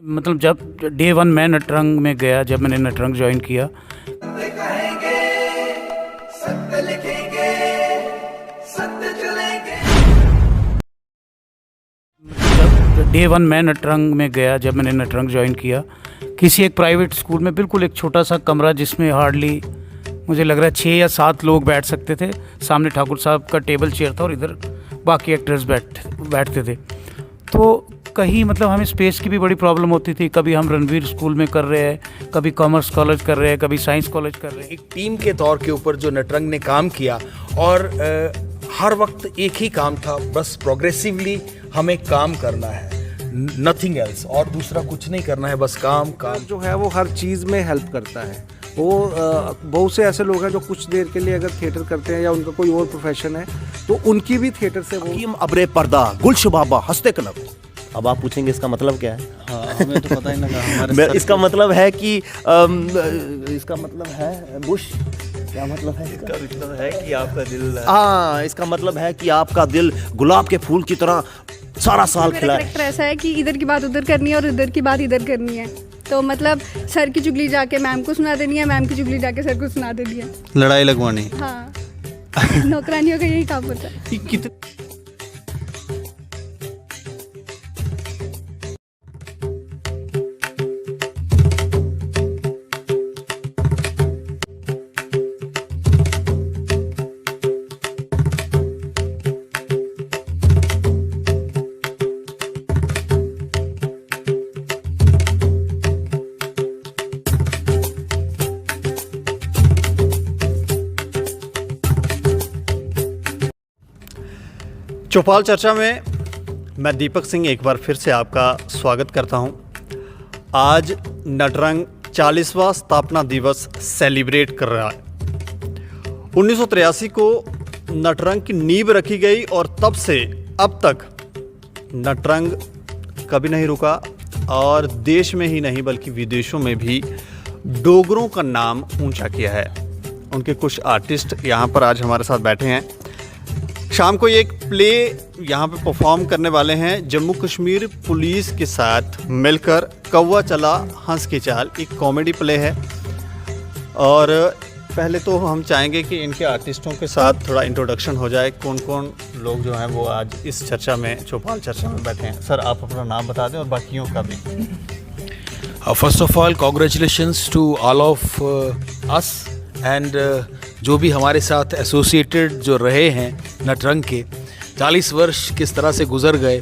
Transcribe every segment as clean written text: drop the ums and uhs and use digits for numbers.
मतलब जब day one मैं नटरंग में गया, जब मैंने नटरंग ज्वाइन किया, सत्य लिखेंगे, सत्य चलेंगे। जब डे वन मैं नटरंग में गया, जब मैंने नटरंग ज्वाइन किया, किसी एक प्राइवेट स्कूल में, बिल्कुल एक छोटा सा कमरा जिसमें हार्डली मुझे लग रहा है 6 या 7 लोग बैठ सकते थे। सामने ठाकुर साहब का टेबल चेयर था और इधर बाकी एक्टर्स बैठते थे। तो कहीं मतलब हमें स्पेस की भी बड़ी प्रॉब्लम होती थी। कभी हम रणवीर स्कूल में कर रहे हैं, कभी कॉमर्स कॉलेज कर रहे हैं, कभी साइंस कॉलेज कर रहे हैं। एक टीम के तौर के ऊपर जो नटरंग ने काम किया और हर वक्त एक ही काम था, बस प्रोग्रेसिवली हमें काम करना है, नथिंग एल्स, और दूसरा कुछ नहीं करना है, बस काम जो है वो हर चीज़ में हेल्प करता है। वो बहुत से ऐसे लोग हैं जो कुछ देर के लिए अगर थिएटर करते हैं या उनका कोई और प्रोफेशन है तो उनकी भी थिएटर से वो अबरे पर्दा गुलशबाबा हंसते कलब। अब आप पूछेंगे इसका मतलब क्या है? हाँ, हमें तो पता ही नहीं लगा। इसका मतलब है कि इसका मतलब है बुश। क्या मतलब है इसका? मतलब है कि आपका दिल, हाँ, इसका मतलब है कि आपका दिल गुलाब के फूल की तरह सारा साल खिला है। कैरेक्टर ऐसा है कि इधर की बात उधर करनी है और इधर की बात इधर करनी है। तो मतलब सर की चुगली जाके मैम को सुना देनी है, मैम की चुगली जाके सर को सुना देनी है, लड़ाई लगवानी। हाँ। नौकरानियों का यही काम होता है। चौपाल चर्चा में मैं दीपक सिंह एक बार फिर से आपका स्वागत करता हूं। आज नटरंग 40वां स्थापना दिवस सेलिब्रेट कर रहा है। 1983 को नटरंग की नींव रखी गई और तब से अब तक नटरंग कभी नहीं रुका और देश में ही नहीं बल्कि विदेशों में भी डोगरों का नाम ऊंचा किया है। उनके कुछ आर्टिस्ट यहाँ पर आज हमारे साथ बैठे हैं। शाम को एक प्ले यहाँ पे परफॉर्म करने वाले हैं जम्मू कश्मीर पुलिस के साथ मिलकर। कौवा चला हंस की चाल एक कॉमेडी प्ले है। और पहले तो हम चाहेंगे कि इनके आर्टिस्टों के साथ थोड़ा इंट्रोडक्शन हो जाए। कौन कौन लोग जो हैं वो आज इस चर्चा में, चौपाल चर्चा में बैठे हैं। सर, आप अपना नाम बता दें और बाकियों का भी। First of all congratulations to all of us and जो भी हमारे साथ एसोसिएटेड जो रहे हैं नटरंग के। 40 वर्ष किस तरह से गुजर गए,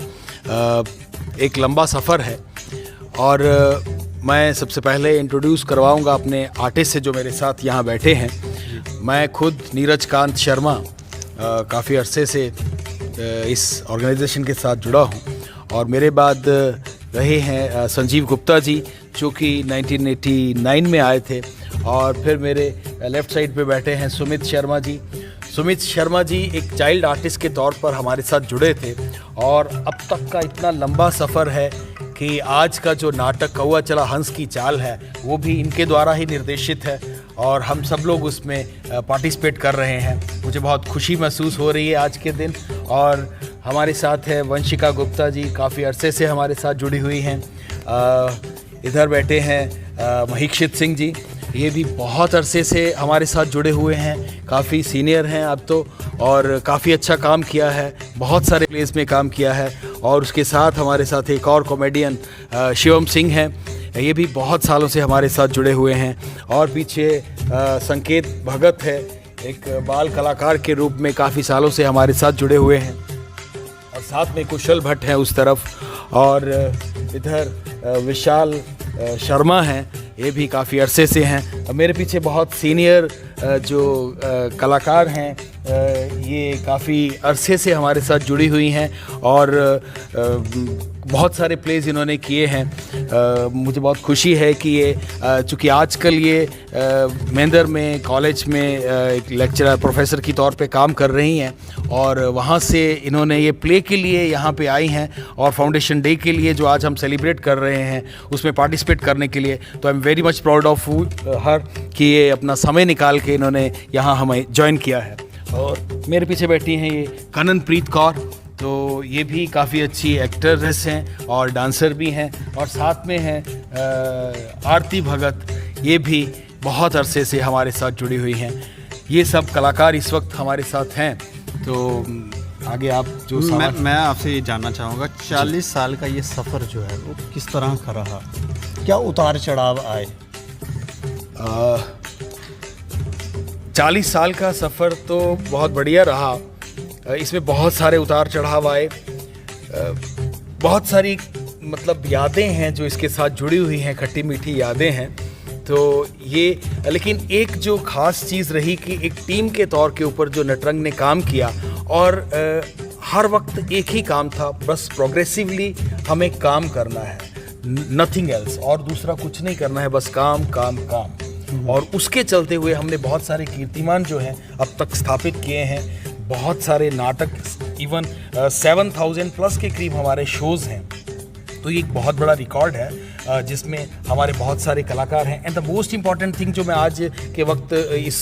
एक लंबा सफ़र है। और मैं सबसे पहले इंट्रोड्यूस करवाऊंगा अपने आर्टिस्ट से जो मेरे साथ यहाँ बैठे हैं। मैं खुद नीरज कांत शर्मा काफ़ी अरसे से इस ऑर्गेनाइजेशन के साथ जुड़ा हूँ। और मेरे बाद रहे हैं संजीव गुप्ता जी, जो कि 1989 में आए थे। और फिर मेरे लेफ़्ट साइड पे बैठे हैं सुमित शर्मा जी। सुमित शर्मा जी एक चाइल्ड आर्टिस्ट के तौर पर हमारे साथ जुड़े थे और अब तक का इतना लंबा सफ़र है कि आज का जो नाटक कौवा चला हंस की चाल है वो भी इनके द्वारा ही निर्देशित है और हम सब लोग उसमें पार्टिसिपेट कर रहे हैं। मुझे बहुत खुशी महसूस हो रही है आज के दिन। और हमारे साथ है वंशिका गुप्ता जी, काफ़ी अरसे से हमारे साथ जुड़ी हुई हैं। इधर बैठे हैं महीक्षित सिंह जी, ये भी बहुत अरसे से हमारे साथ जुड़े हुए हैं, काफ़ी सीनियर हैं अब तो, और काफ़ी अच्छा काम किया है, बहुत सारे प्लेस में काम किया है। और उसके साथ हमारे साथ एक और कॉमेडियन शिवम सिंह हैं, ये भी बहुत सालों से हमारे साथ जुड़े हुए हैं। और पीछे संकेत भगत है, एक बाल कलाकार के रूप में काफ़ी सालों से हमारे साथ जुड़े हुए हैं। और साथ में कुशल भट्ट हैं उस तरफ। और इधर विशाल शर्मा हैं, ये भी काफ़ी अरसे से हैं। मेरे पीछे बहुत सीनियर जो कलाकार हैं, ये काफ़ी अरसे से हमारे साथ जुड़ी हुई हैं और बहुत सारे प्लेज इन्होंने किए हैं। मुझे बहुत खुशी है कि ये चूँकि आजकल ये महेंद्र में कॉलेज में एक लेक्चरर प्रोफेसर की तौर पे काम कर रही हैं और वहाँ से इन्होंने ये प्ले के लिए यहाँ पे आई हैं और फाउंडेशन डे के लिए जो आज हम सेलिब्रेट कर रहे हैं उसमें पार्टिसिपेट करने के लिए। तो I am very much proud of her कि ये अपना समय निकाल के इन्होंने यहाँ हमें ज्वाइन किया है। और मेरे पीछे बैठी हैं ये कननप्रीत कौर, तो ये भी काफ़ी अच्छी एक्ट्रेस हैं और डांसर भी हैं। और साथ में हैं आरती भगत, ये भी बहुत अरसे से हमारे साथ जुड़ी हुई हैं। ये सब कलाकार इस वक्त हमारे साथ हैं। तो आगे आप जो मैं आपसे ये जानना चाहूँगा, 40 साल का ये सफ़र जो है वो किस तरह का रहा, क्या उतार चढ़ाव आए? 40 साल का सफ़र तो बहुत बढ़िया रहा। इसमें बहुत सारे उतार चढ़ाव आए, बहुत सारी मतलब यादें हैं जो इसके साथ जुड़ी हुई हैं, खट्टी मीठी यादें हैं। तो ये लेकिन एक जो ख़ास चीज़ रही कि एक टीम के तौर के ऊपर जो नटरंग ने काम किया, और हर वक्त एक ही काम था, बस प्रोग्रेसिवली हमें काम करना है, नथिंग एल्स, और दूसरा कुछ नहीं करना है, बस काम काम काम। और उसके चलते हुए हमने बहुत सारे कीर्तिमान जो हैं अब तक स्थापित किए हैं। बहुत सारे नाटक, इवन 7000 प्लस के करीब हमारे शोज़ हैं। तो ये एक बहुत बड़ा रिकॉर्ड है जिसमें हमारे बहुत सारे कलाकार हैं। And the most important thing जो मैं आज के वक्त इस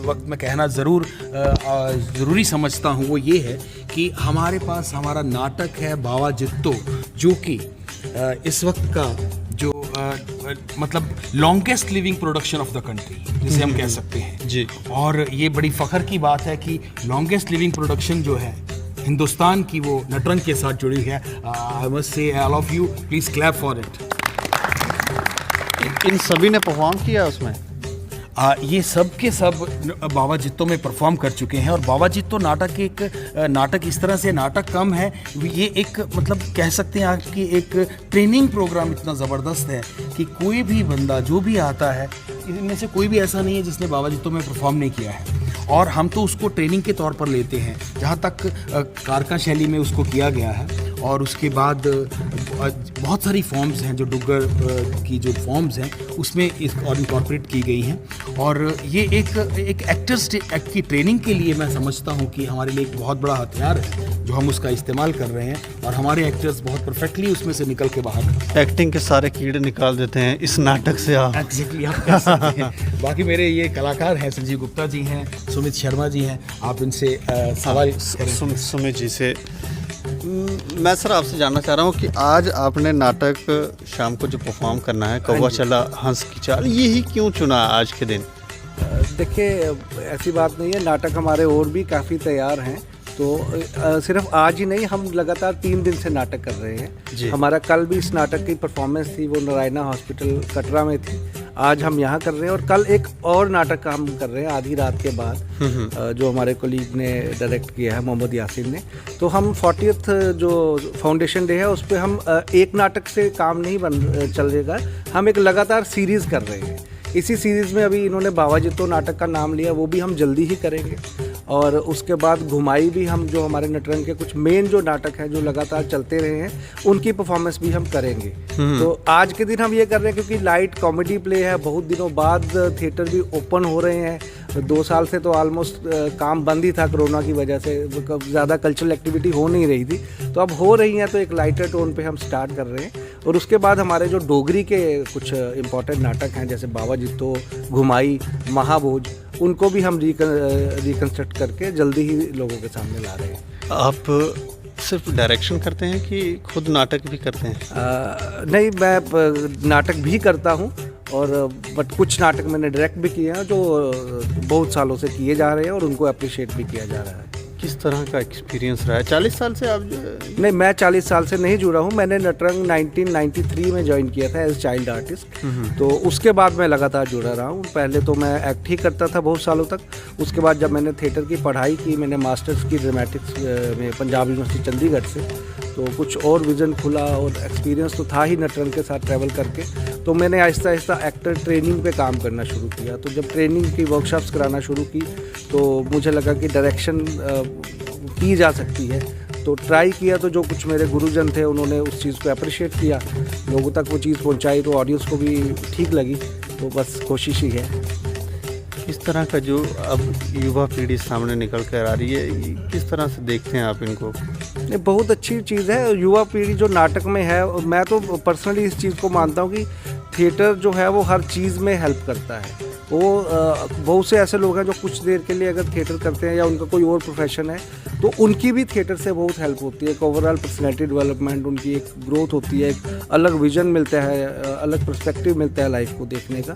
वक्त में कहना ज़रूरी समझता हूँ वो ये है कि हमारे पास हमारा नाटक है बावा जित्तो, जो कि इस वक्त का जो मतलब longest living production of the country जिसे हम कह सकते हैं जी। और ये बड़ी फ़ख्र की बात है कि लॉन्गेस्ट लिविंग प्रोडक्शन जो है हिंदुस्तान की, वो नटरंग के साथ जुड़ी है। I must say all of you please clap for it. इन सभी ने परफॉर्म किया उसमें? ये सब के सब बाबा जित्तो में परफॉर्म कर चुके हैं। और बाबा जित्तो नाटक एक नाटक इस तरह से नाटक कम है, ये एक मतलब कह सकते हैं आपकी एक ट्रेनिंग प्रोग्राम इतना ज़बरदस्त है कि कोई भी बंदा जो भी आता है, इनमें से कोई भी ऐसा नहीं है जिसने बाबा जित्तो में परफॉर्म नहीं किया है। और हम तो उसको ट्रेनिंग के तौर पर लेते हैं, जहाँ तक कारका शैली में उसको किया गया है। और उसके बाद बहुत सारी फॉर्म्स हैं जो डुग्गर की जो फॉर्म्स हैं उसमें और इनकॉर्पोरेट की गई हैं। और ये एक एक्टर्स एक्ट की ट्रेनिंग के लिए मैं समझता हूँ कि हमारे लिए एक बहुत बड़ा हथियार है जो हम उसका इस्तेमाल कर रहे हैं। और हमारे एक्टर्स बहुत परफेक्टली उसमें से निकल के बाहर एक्टिंग के सारे कीड़े निकाल देते हैं इस नाटक से आप। एग्जैक्टली आप कह सकते हैं। बाकी मेरे ये कलाकार हैं, संजीव गुप्ता जी हैं, सुमित शर्मा जी हैं, आप इनसे सवाल सुमित जी से मैं सर आपसे जानना चाह रहा हूँ कि आज आपने नाटक शाम को जो परफॉर्म करना है, कौवा चला हंस की चाल, यही क्यों चुना आज के दिन? देखिए, ऐसी बात नहीं है, नाटक हमारे और भी काफ़ी तैयार हैं। तो सिर्फ आज ही नहीं, हम लगातार 3 दिन से नाटक कर रहे हैं। हमारा कल भी इस नाटक की परफॉर्मेंस थी, वो नारायणा हॉस्पिटल कटरा में थी। आज हम यहाँ कर रहे हैं और कल एक और नाटक का हम कर रहे हैं आधी रात के बाद, जो हमारे कोलीग ने डायरेक्ट किया है, मोहम्मद यासीन ने। तो हम 40th जो फाउंडेशन डे है उस पर हम एक नाटक से काम नहीं चलेगा, हम एक लगातार सीरीज़ कर रहे हैं। इसी सीरीज़ में अभी इन्होंने बाबा जित्तो नाटक का नाम लिया, वो भी हम जल्दी ही करेंगे। और उसके बाद घुमाई भी हम, जो हमारे नटरंग के कुछ मेन जो नाटक हैं जो लगातार चलते रहे हैं, उनकी परफॉर्मेंस भी हम करेंगे। तो आज के दिन हम ये कर रहे हैं क्योंकि लाइट कॉमेडी प्ले है, बहुत दिनों बाद थिएटर भी ओपन हो रहे हैं। 2 साल से तो ऑलमोस्ट काम बंद ही था कोरोना की वजह से, ज़्यादा कल्चरल एक्टिविटी हो नहीं रही थी। तो अब हो रही हैं, तो एक लाइटर टोन पे हम स्टार्ट कर रहे हैं। और उसके बाद हमारे जो डोगरी के कुछ इम्पॉर्टेंट नाटक हैं, जैसे बाबा जित्तो, घुमाई, महाभोज, उनको भी हम रिकन्स्ट्रक्ट करके जल्दी ही लोगों के सामने ला रहे हैं। आप सिर्फ डायरेक्शन करते हैं कि खुद नाटक भी करते हैं? नहीं, मैं नाटक भी करता हूँ, और बट कुछ नाटक मैंने डायरेक्ट भी किए हैं जो बहुत सालों से किए जा रहे हैं और उनको अप्रिशिएट भी किया जा रहा है। किस तरह का एक्सपीरियंस रहा है 40 साल से आप? नहीं, मैं 40 साल से नहीं जुड़ा हूँ। मैंने नटरंग 1993 में ज्वाइन किया था एज चाइल्ड आर्टिस्ट। तो उसके बाद मैं लगातार जुड़ा रहा हूँ। पहले तो मैं एक्ट ही करता था बहुत सालों तक। उसके बाद जब मैंने थिएटर की पढ़ाई की, मैंने मास्टर्स की ड्रामेटिक्स में पंजाब यूनिवर्सिटी चंडीगढ़ से, तो कुछ और विज़न खुला और एक्सपीरियंस तो था ही नटरंग के साथ ट्रैवल करके। तो मैंने आहिस्ता आहिस्ता एक्टर ट्रेनिंग पे काम करना शुरू किया। तो जब ट्रेनिंग की वर्कशॉप्स कराना शुरू की तो मुझे लगा कि डायरेक्शन की जा सकती है। तो ट्राई किया, तो जो कुछ मेरे गुरुजन थे उन्होंने उस चीज़ को अप्रिशिएट किया, लोगों तक वो चीज़ पहुंचाई, तो ऑडियंस को भी ठीक लगी। तो बस कोशिश ही है। इस तरह का जो अब युवा पीढ़ी सामने निकल कर आ रही है, किस तरह से देखते हैं आप इनको? ये बहुत अच्छी चीज़ है। युवा पीढ़ी जो नाटक में है, मैं तो पर्सनली इस चीज़ को मानता हूँ कि थिएटर जो है वो हर चीज़ में हेल्प करता है। वो बहुत से ऐसे लोग हैं जो कुछ देर के लिए अगर थिएटर करते हैं या उनका कोई और प्रोफेशन है तो उनकी भी थिएटर से बहुत हेल्प होती है। एक ओवरऑल पर्सनैलिटी डेवलपमेंट, उनकी एक ग्रोथ होती है, एक अलग विजन मिलता है, अलग पर्सपेक्टिव मिलता है लाइफ को देखने का।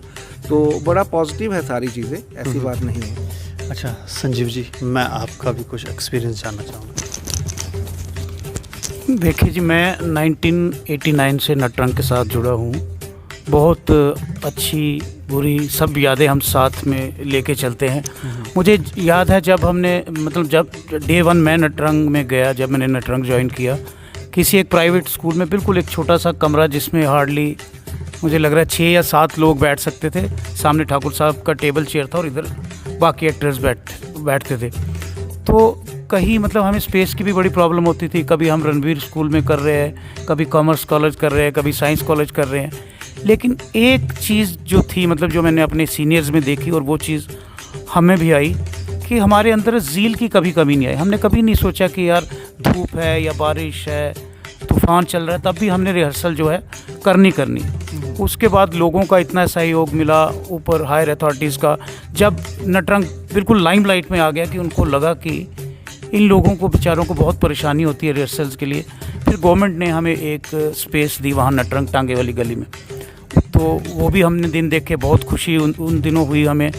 तो बड़ा पॉजिटिव है सारी चीज़ें, ऐसी बात नहीं है। अच्छा संजीव जी, मैं आपका भी कुछ एक्सपीरियंस जानना चाहूँगा। देखिए जी, मैं 1989 से नटरंग के साथ जुड़ा हूँ। बहुत अच्छी बुरी सब यादें हम साथ में लेके चलते हैं। मुझे याद है जब हमने मतलब जब डे 1 मैं नटरंग में गया, जब मैंने नटरंग ज्वाइन किया, किसी एक प्राइवेट स्कूल में बिल्कुल एक छोटा सा कमरा जिसमें हार्डली मुझे लग रहा है 6 या 7 लोग बैठ सकते थे। सामने ठाकुर साहब का टेबल चेयर था और इधर बाकी एक्टर्स बैठते थे। तो कहीं मतलब हमें स्पेस की भी बड़ी प्रॉब्लम होती थी। कभी हम रणवीर स्कूल में कर रहे हैं, कभी कॉमर्स कॉलेज कर रहे हैं, कभी साइंस कॉलेज कर रहे हैं। लेकिन एक चीज़ जो थी मतलब जो मैंने अपने सीनियर्स में देखी और वो चीज़ हमें भी आई कि हमारे अंदर ज़ील की कभी कमी नहीं आई। हमने कभी नहीं सोचा कि यार धूप है या बारिश है, तूफ़ान चल रहा है, तब भी हमने रिहर्सल जो है करनी। उसके बाद लोगों का इतना सहयोग मिला, ऊपर हायर अथॉरिटीज़ का। जब नटरंग बिल्कुल लाइमलाइट में आ गया कि उनको लगा कि इन लोगों को बेचारों को बहुत परेशानी होती है रिहर्सल्स के लिए, फिर गवर्नमेंट ने हमें एक स्पेस दी वहाँ नटरंग टांगे वाली गली में। तो वो भी हमने दिन देख के बहुत खुशी उन दिनों हुई हमें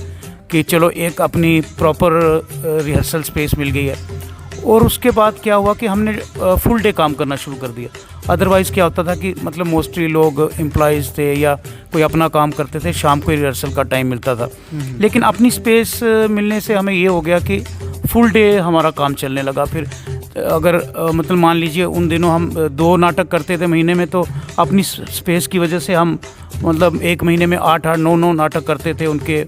कि चलो एक अपनी प्रॉपर रिहर्सल स्पेस मिल गई है। और उसके बाद क्या हुआ कि हमने फुल डे काम करना शुरू कर दिया। अदरवाइज़ क्या होता था कि मतलब मोस्टली लोग एम्प्लॉयज़ थे या कोई अपना काम करते थे, शाम को ही रिहर्सल का टाइम मिलता था। लेकिन अपनी स्पेस मिलने से हमें ये हो गया कि फुल डे हमारा काम चलने लगा। फिर अगर मतलब मान लीजिए उन दिनों हम 2 नाटक करते थे महीने में, तो अपनी स्पेस की वजह से हम मतलब एक महीने में 8-8, 9-9 नाटक करते थे उनके।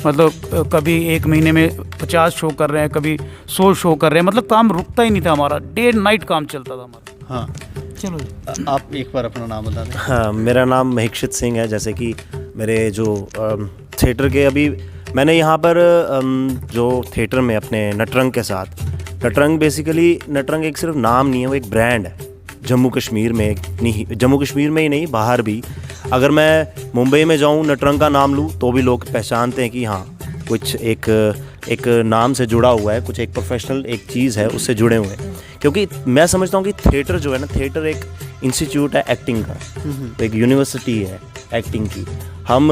मतलब कभी एक महीने में 50 शो कर रहे हैं, कभी 100 शो कर रहे हैं। मतलब काम रुकता ही नहीं था हमारा, डे नाइट काम चलता था हमारा। हाँ चलो जी। आप एक बार अपना नाम बता दें। हाँ, मेरा नाम महीक्षित सिंह है। जैसे कि मेरे जो थिएटर के अभी मैंने यहाँ पर जो थिएटर में अपने नटरंग के साथ, नटरंग बेसिकली नटरंग एक सिर्फ नाम नहीं है, वो एक ब्रांड है। जम्मू कश्मीर में नहीं, जम्मू कश्मीर में ही नहीं, बाहर भी अगर मैं मुंबई में जाऊँ नटरंग का नाम लूँ तो भी लोग पहचानते हैं कि हाँ कुछ एक नाम से जुड़ा हुआ है, कुछ एक प्रोफेशनल एक चीज़ है उससे जुड़े हुए हैं। क्योंकि मैं समझता हूँ कि थिएटर जो है ना, थिएटर एक इंस्टीट्यूट है एक्टिंग का, एक यूनिवर्सिटी है एक्टिंग की। हम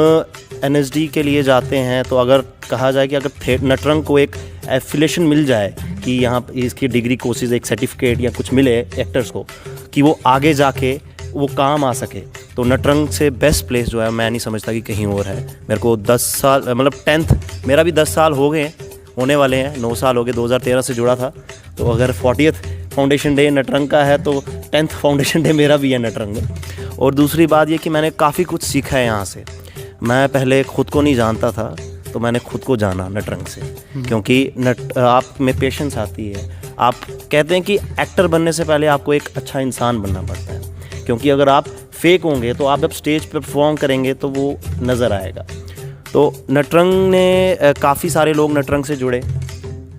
NSD के लिए जाते हैं तो अगर कहा जाए कि अगर नटरंग को एक एफिलेशन मिल जाए कि यहाँ इसकी डिग्री कोर्सेज एक सर्टिफिकेट या कुछ मिले एक्टर्स को कि वो आगे जाके वो काम आ सके, तो नटरंग से बेस्ट प्लेस जो है मैं नहीं समझता कि कहीं और है। मेरे को 10 साल मतलब 10th मेरा भी 10 साल हो गए, होने वाले हैं, 9 साल हो गए, 2013 से जुड़ा था। तो अगर 40th फाउंडेशन डे नटरंग का है तो 10th फाउंडेशन डे मेरा भी है नटरंग में। और दूसरी बात ये कि मैंने काफ़ी कुछ सीखा है यहाँ से। मैं पहले खुद को नहीं जानता था, तो मैंने खुद को जाना नटरंग से। क्योंकि आप में पेशेंस आती है। आप कहते हैं कि एक्टर बनने से पहले आपको एक अच्छा इंसान बनना पड़ता है, क्योंकि अगर आप फेक होंगे तो आप जब स्टेज पर परफॉर्म करेंगे तो वो नज़र आएगा। तो नटरंग ने काफ़ी सारे लोग नटरंग से जुड़े,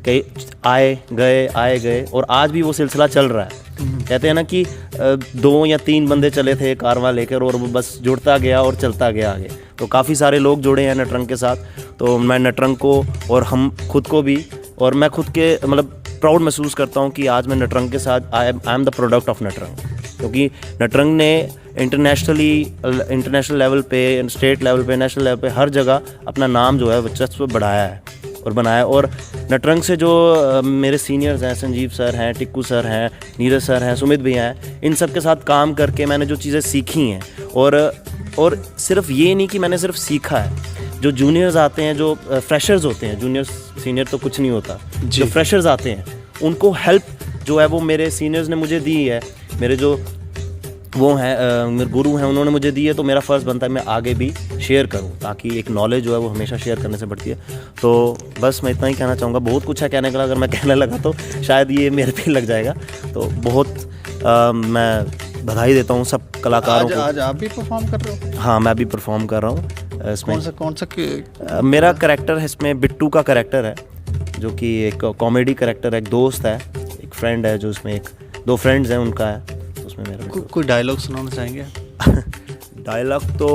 कई आए गए और आज भी वो सिलसिला चल रहा है। कहते हैं ना कि 2 या 3 बंदे चले थे कारवां लेकर और वो बस जुड़ता गया और चलता गया आगे। तो काफ़ी सारे लोग जुड़े हैं नटरंग के साथ। तो मैं नटरंग को और हम खुद को भी, और मैं खुद के मतलब प्राउड महसूस करता हूँ कि आज मैं नटरंग के साथ I am the product of Natrang. क्योंकि नटरंग ने इंटरनेशनल लेवल पे, स्टेट लेवल पे, नेशनल लेवल पे हर जगह अपना नाम जो है वर्चस्व बढ़ाया है और बनाया। और नटरंग से जो मेरे सीनियर्स हैं, संजीव सर हैं, टिक्कू सर हैं, नीरज सर हैं, सुमित भैया हैं, इन सब के साथ काम करके मैंने जो चीज़ें सीखी हैं, और सिर्फ ये नहीं कि मैंने सिर्फ सीखा है। जो जूनियर्स आते हैं, जो फ्रेशर्स होते हैं, जूनियर सीनियर तो कुछ नहीं होता, जो फ्रेशर्स आते हैं उनको हेल्प जो है वो मेरे सीनियर्स ने मुझे दी है। मेरे जो वो हैं मेरे गुरु हैं, उन्होंने मुझे दी है। तो मेरा फ़र्ज़ बनता है मैं आगे भी शेयर करूं, ताकि एक नॉलेज जो है वो हमेशा शेयर करने से बढ़ती है। तो बस मैं इतना ही कहना चाहूँगा। बहुत कुछ है कहने का, अगर मैं कहने लगा तो शायद ये मेरे पे लग जाएगा। तो बहुत मैं बधाई देता हूँ सब कलाकारों को। आज आप भी परफॉर्म कर रहे हो? हाँ, मैं भी परफॉर्म कर रहा हूँ इसमें। कौन सा मेरा करैक्टर है इसमें, बिट्टू का करैक्टर है, जो कि एक कॉमेडी करैक्टर है। एक दोस्त है, एक फ्रेंड है, जो इसमें 2 फ्रेंड्स हैं उनका है। तो उसमें मेरा कोई डायलॉग सुनाना चाहेंगे? डायलॉग तो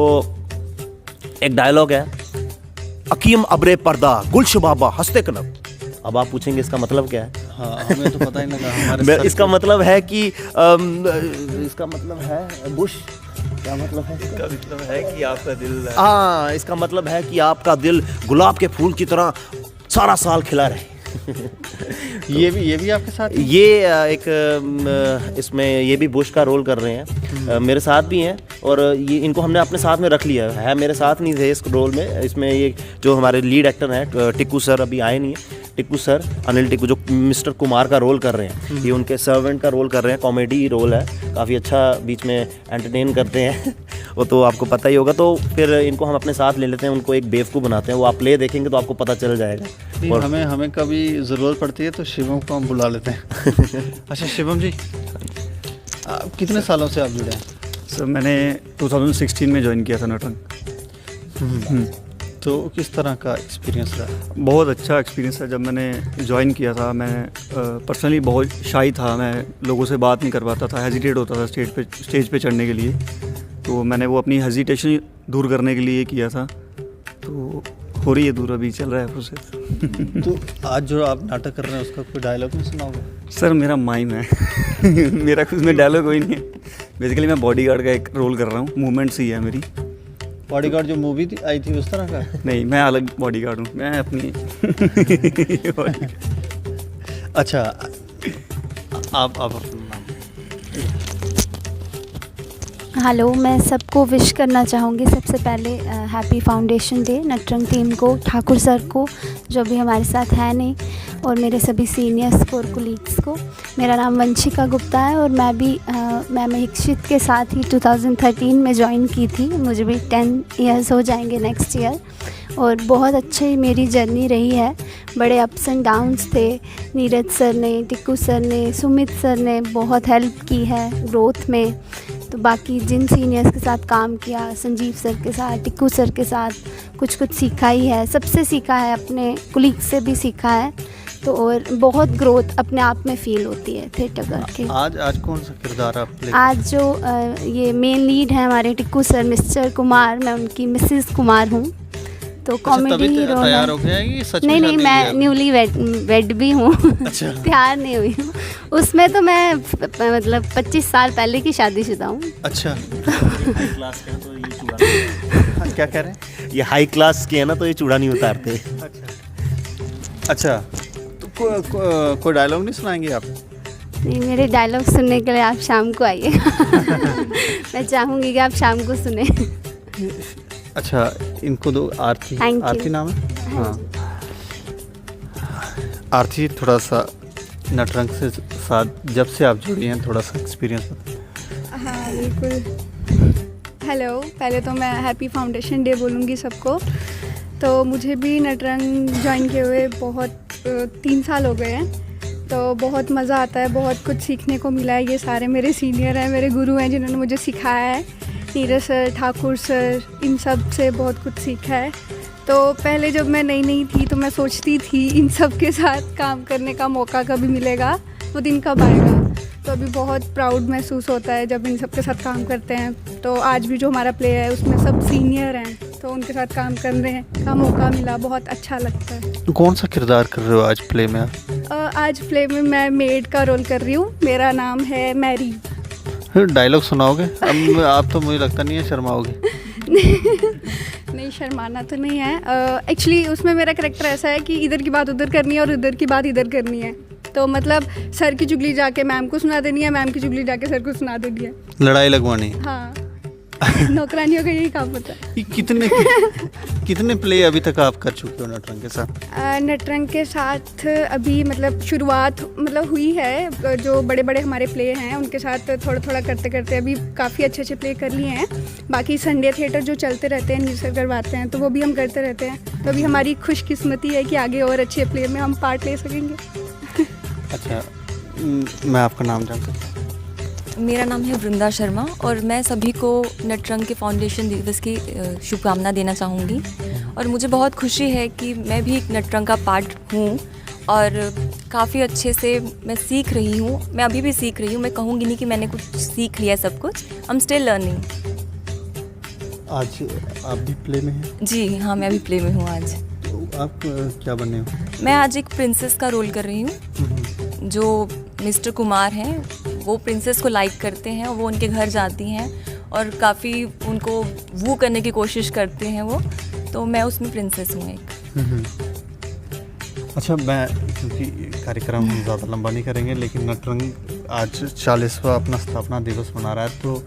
एक डायलॉग है अकीम अब्रे पर्दा गुलशबाबा हंसते कनब। अब आप पूछेंगे इसका मतलब क्या है? हाँ, हमें तो पता ही लगा हमारे इसका मतलब है कि इसका मतलब है बुश। क्या मतलब है इसका? मतलब है कि आपका दिल हाँ, इसका मतलब है कि आपका दिल गुलाब के फूल की तरह सारा साल खिला रहे। ये भी आपके साथ है? ये इसमें ये भी बुश का रोल कर रहे हैं, मेरे साथ भी हैं और ये इनको हमने अपने साथ में रख लिया है। मेरे साथ नहीं थे इस रोल में। इसमें ये जो हमारे लीड एक्टर हैं टिक्कू सर अभी आए नहीं है। टिक्कू सर, अनिल टिक्कू जो मिस्टर कुमार का रोल कर रहे हैं, ये उनके सर्वेंट का रोल कर रहे हैं। कॉमेडी रोल है, काफ़ी अच्छा बीच में एंटरटेन करते हैं वो तो आपको पता ही होगा। तो फिर इनको हम अपने साथ ले लेते हैं, उनको एक बेवकूफ़ बनाते हैं। वो आप प्ले देखेंगे तो आपको पता चल जाएगा। और हमें कभी ज़रूरत पड़ती है तो शिवम को हम बुला लेते हैं। अच्छा शिवम जी, आप कितने सालों से आप जुड़े हैं? सर मैंने 2016 में ज्वाइन किया था नटरंग। तो किस तरह का एक्सपीरियंस रहा? बहुत अच्छा एक्सपीरियंस है। जब मैंने ज्वाइन किया था, मैं पर्सनली बहुत शाई था, मैं लोगों से बात नहीं कर पाता था, हेजिटेट होता था स्टेज पे चढ़ने के लिए। तो मैंने वो अपनी हेजिटेशन दूर करने के लिए किया था, तो हो रही है दूर, अभी चल रहा है प्रोसेस। तो आज जो आप नाटक कर रहे हैं उसका कोई डायलॉग नहीं सुनाओगे? सर मेरा माइम है मेरा कुछ में डायलॉग कोई नहीं है। बेसिकली मैं बॉडीगार्ड का एक रोल कर रहा हूँ, मूवमेंट्स ही है मेरी। बॉडीगार्ड जो मूवी आई थी उस तरह का? नहीं, मैं अलग बॉडीगार्ड हूँ, मैं अपनी अच्छा, आप अपना नाम। हेलो, मैं सबको विश करना चाहूँगी सबसे पहले happy foundation day Natrang team को, ठाकुर सर को जो भी हमारे साथ है नहीं, और मेरे सभी सीनियर्स को और कोलीग्स को। मेरा नाम वंशिका गुप्ता है और मैं भी मैं महीक्षित के साथ ही 2013 में ज्वाइन की थी। मुझे भी 10 इयर्स हो जाएंगे नेक्स्ट ईयर, और बहुत अच्छी मेरी जर्नी रही है। बड़े अप्स एंड डाउन्स थे। नीरज सर ने, टिक्कू सर ने, सुमित सर ने बहुत हेल्प की है ग्रोथ में। तो बाकी जिन सीनियर्स के साथ काम किया, संजीव सर के साथ, टिक्कू सर के साथ, कुछ सीखा ही है, सबसे सीखा है, अपने कुलीग से भी सीखा है। तो और बहुत ग्रोथ अपने आप में फील होती है थिएटर करके। आज कौन सा किरदार आप प्ले? आज जो ये मेन लीड है हमारे टिक्कू सर, मिस्टर कुमार, मैं उनकी मिसेस कुमार हूँ। तो कॉमेडी हीरो तैयार हो गया है कि सच में? नहीं, मैं न्यूली वेड भी हूँ। अच्छा। तैयार नहीं हुई हूँ उसमें, तो मैं मतलब 25 साल पहले की शादीशुदा हूँ। अच्छा। क्या कह रहे हैं? ये हाई क्लास के है ना, तो ये चूड़ा नहीं उतारते। अच्छा, तो कोई डायलॉग नहीं सुनाएंगे आप? नहीं, मेरे डायलॉग सुनने के लिए आप शाम को आइए। मैं चाहूँगी कि आप शाम को सुने। अच्छा, इनको दो। आरती, आरती नाम है? हाँ। आरती, थोड़ा सा नटरंग से साथ जब से आप जुड़ी हैं थोड़ा सा एक्सपीरियंस बताएं। हाँ बिल्कुल। हेलो, पहले तो मैं हैप्पी फाउंडेशन डे बोलूँगी सबको। तो मुझे भी नटरंग ज्वाइन किए हुए बहुत 3 साल हो गए हैं। तो बहुत मज़ा आता है, बहुत कुछ सीखने को मिला है। ये सारे मेरे सीनियर हैं, मेरे गुरु हैं जिन्होंने मुझे सिखाया है। नीरज सर, ठाकुर सर, इन सब से बहुत कुछ सीखा है। तो पहले जब मैं नई थी तो मैं सोचती थी इन सब के साथ काम करने का मौका कभी मिलेगा, वो दिन कब आएगा। तो अभी बहुत प्राउड महसूस होता है जब इन सब के साथ काम करते हैं। तो आज भी जो हमारा प्ले है उसमें सब सीनियर हैं, तो उनके साथ काम करने का मौका मिला, बहुत अच्छा लगता है। कौन सा किरदार कर रहे हो आज प्ले में आप? आज प्ले में मैं मेड का रोल कर रही हूँ। मेरा नाम है मैरी। डायलॉग सुनाओगे? अब आप तो मुझे लगता नहीं है शर्माओगे। नहीं, शर्माना तो नहीं है। एक्चुअली उसमें मेरा करैक्टर ऐसा है कि इधर की बात उधर करनी है और उधर की बात इधर करनी है। तो मतलब सर की चुगली जाके मैम को सुना देनी है, मैम की चुगली जाके सर को सुना देनी है, लड़ाई लगवानी है। हाँ। नौकरानियों का यही काम होता है। कितने प्ले अभी तक आप कर चुके हो नटरंग के साथ? नटरंग के साथ अभी मतलब शुरुआत मतलब हुई है। जो बड़े बड़े हमारे प्ले हैं उनके साथ थोड़ा थोड़ा करते करते अभी काफ़ी अच्छे प्ले कर लिए हैं। बाकी संडे थिएटर जो चलते रहते हैं, नीरज करवाते हैं, तो वो भी हम करते रहते हैं। तो अभी हमारी खुशकिस्मती है कि आगे और अच्छे प्ले में हम पार्ट ले सकेंगे। अच्छा, मैं आपका नाम जान सकता हूँ? मेरा नाम है वृंदा शर्मा और मैं सभी को नटरंग के फाउंडेशन दिवस की शुभकामना देना चाहूँगी। और मुझे बहुत खुशी है कि मैं भी एक नटरंग का पार्ट हूँ और काफ़ी अच्छे से मैं सीख रही हूँ। मैं अभी भी सीख रही हूँ, मैं कहूँगी नहीं कि मैंने कुछ सीख लिया सब कुछ। I am still learning. आज आप भी प्ले में हैं? जी हाँ, मैं भी प्ले में हूँ आज। तो आप क्या बने हो? मैं आज एक प्रिंसेस का रोल कर रही हूँ। जो मिस्टर कुमार हैं वो प्रिंसेस को लाइक करते हैं और वो उनके घर जाती हैं और काफ़ी उनको वू करने की कोशिश करते हैं वो, तो मैं उसमें प्रिंसेस हूँ एक। अच्छा, मैं क्योंकि कार्यक्रम हम ज़्यादा लंबा नहीं करेंगे, लेकिन नटरंग आज 40वां अपना स्थापना दिवस मना रहा है, तो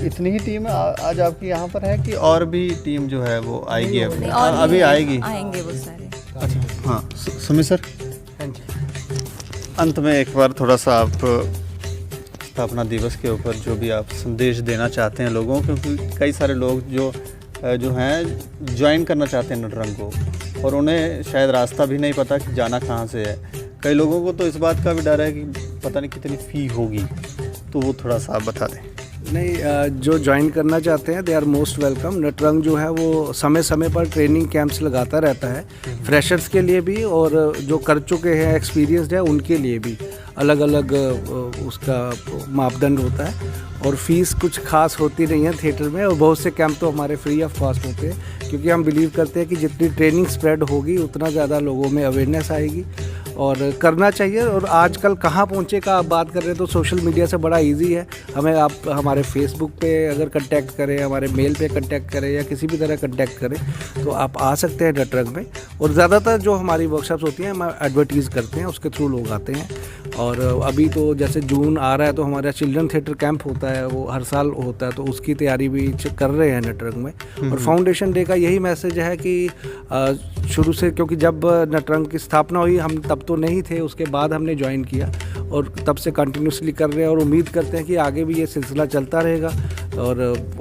इतनी ही टीम आज आपकी यहाँ पर है कि और भी टीम जो है वो आएगी? अभी आएगी, आएंगे वो सारे। अच्छा हाँ, सुमित सर, अंत में एक बार थोड़ा सा आप स्थापना दिवस के ऊपर जो भी आप संदेश देना चाहते हैं लोगों को, क्योंकि कई सारे लोग जो हैं ज्वाइन करना चाहते हैं नटरंग को और उन्हें शायद रास्ता भी नहीं पता कि जाना कहाँ से है। कई लोगों को तो इस बात का भी डर है कि पता नहीं कितनी फ़ी होगी, तो वो थोड़ा सा आप बता दें। नहीं, जो ज्वाइन करना चाहते हैं they are most welcome. Natrang जो है वो समय समय पर ट्रेनिंग कैंप्स लगाता रहता है, फ्रेशर्स के लिए भी और जो कर चुके हैं एक्सपीरियंसड है उनके लिए भी अलग अलग उसका मापदंड होता है। और फीस कुछ खास होती नहीं है थिएटर में, और बहुत से कैंप तो हमारे फ्री ऑफ कॉस्ट होते हैं, क्योंकि हम बिलीव करते हैं कि जितनी ट्रेनिंग स्प्रेड होगी उतना ज़्यादा लोगों में अवेयरनेस आएगी और करना चाहिए। और आजकल कहाँ पहुँचे का आप बात कर रहे हैं तो सोशल मीडिया से बड़ा इजी है। हमें आप हमारे फेसबुक पे अगर कांटेक्ट करें, हमारे मेल पे कांटेक्ट करें या किसी भी तरह कांटेक्ट करें तो आप आ सकते हैं नटरंग में। और ज़्यादातर जो हमारी वर्कशॉप्स होती हैं हम एडवर्टीज़ करते हैं, उसके थ्रू लोग आते हैं। और अभी तो जैसे जून आ रहा है तो हमारा चिल्ड्रन थिएटर कैंप होता है, वो हर साल होता है, तो उसकी तैयारी भी कर रहे हैं नटरंग में। और फाउंडेशन डे का यही मैसेज है कि शुरू से, क्योंकि जब नटरंग की स्थापना हुई हम तब तो नहीं थे, उसके बाद हमने ज्वाइन किया और तब से कंटिन्यूसली कर रहे हैं और उम्मीद करते हैं कि आगे भी ये सिलसिला चलता रहेगा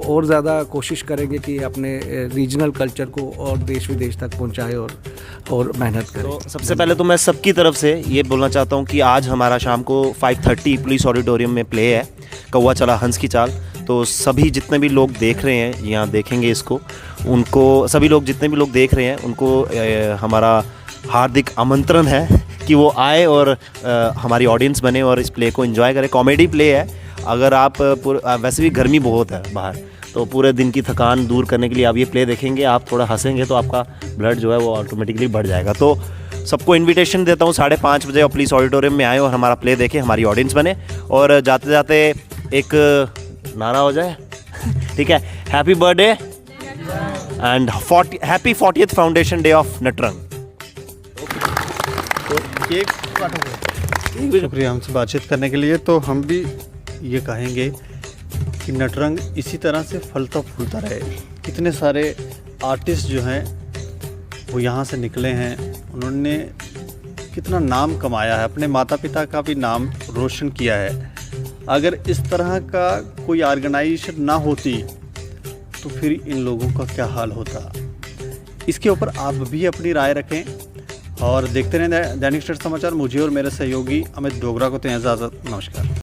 और ज़्यादा कोशिश करेंगे कि अपने रीजनल कल्चर को और देश विदेश तक पहुंचाए और मेहनत करें। तो सबसे पहले तो मैं सबकी तरफ से ये बोलना चाहता हूँ कि आज हमारा शाम को 5:30 पुलिस ऑडिटोरियम में प्ले है, कौवा चला हंस की चाल। तो सभी जितने भी लोग देख रहे हैं यहाँ देखेंगे इसको, उनको सभी लोग जितने भी लोग देख रहे हैं उनको हमारा हार्दिक आमंत्रण है कि वो आए और हमारी ऑडियंस बने और इस प्ले को एंजॉय करें। कॉमेडी प्ले है। अगर आप वैसे भी गर्मी बहुत है बाहर, तो पूरे दिन की थकान दूर करने के लिए आप ये प्ले देखेंगे, आप थोड़ा हंसेंगे तो आपका ब्लड जो है वो ऑटोमेटिकली बढ़ जाएगा। तो सबको इनविटेशन देता हूँ 5:30 बजे और पुलिस ऑडिटोरियम में आए और हमारा प्ले देखें, हमारी ऑडियंस बने। और जाते जाते एक नारा हो जाए, ठीक है, happy birthday and happy 40th foundation day of Natrang. तो केक काटोगे? शुक्रिया हमसे बातचीत करने के लिए। तो हम भी ये कहेंगे कि नटरंग इसी तरह से फलता फूलता रहे। कितने सारे आर्टिस्ट जो हैं वो यहाँ से निकले हैं, उन्होंने कितना नाम कमाया है, अपने माता पिता का भी नाम रोशन किया है। अगर इस तरह का कोई ऑर्गेनाइजेशन ना होती तो फिर इन लोगों का क्या हाल होता। इसके ऊपर आप भी अपनी राय रखें और देखते रहें दैनिक स्टार समाचार। मुझे और मेरे सहयोगी अमित डोगरा को तो इजाज़त। नमस्कार।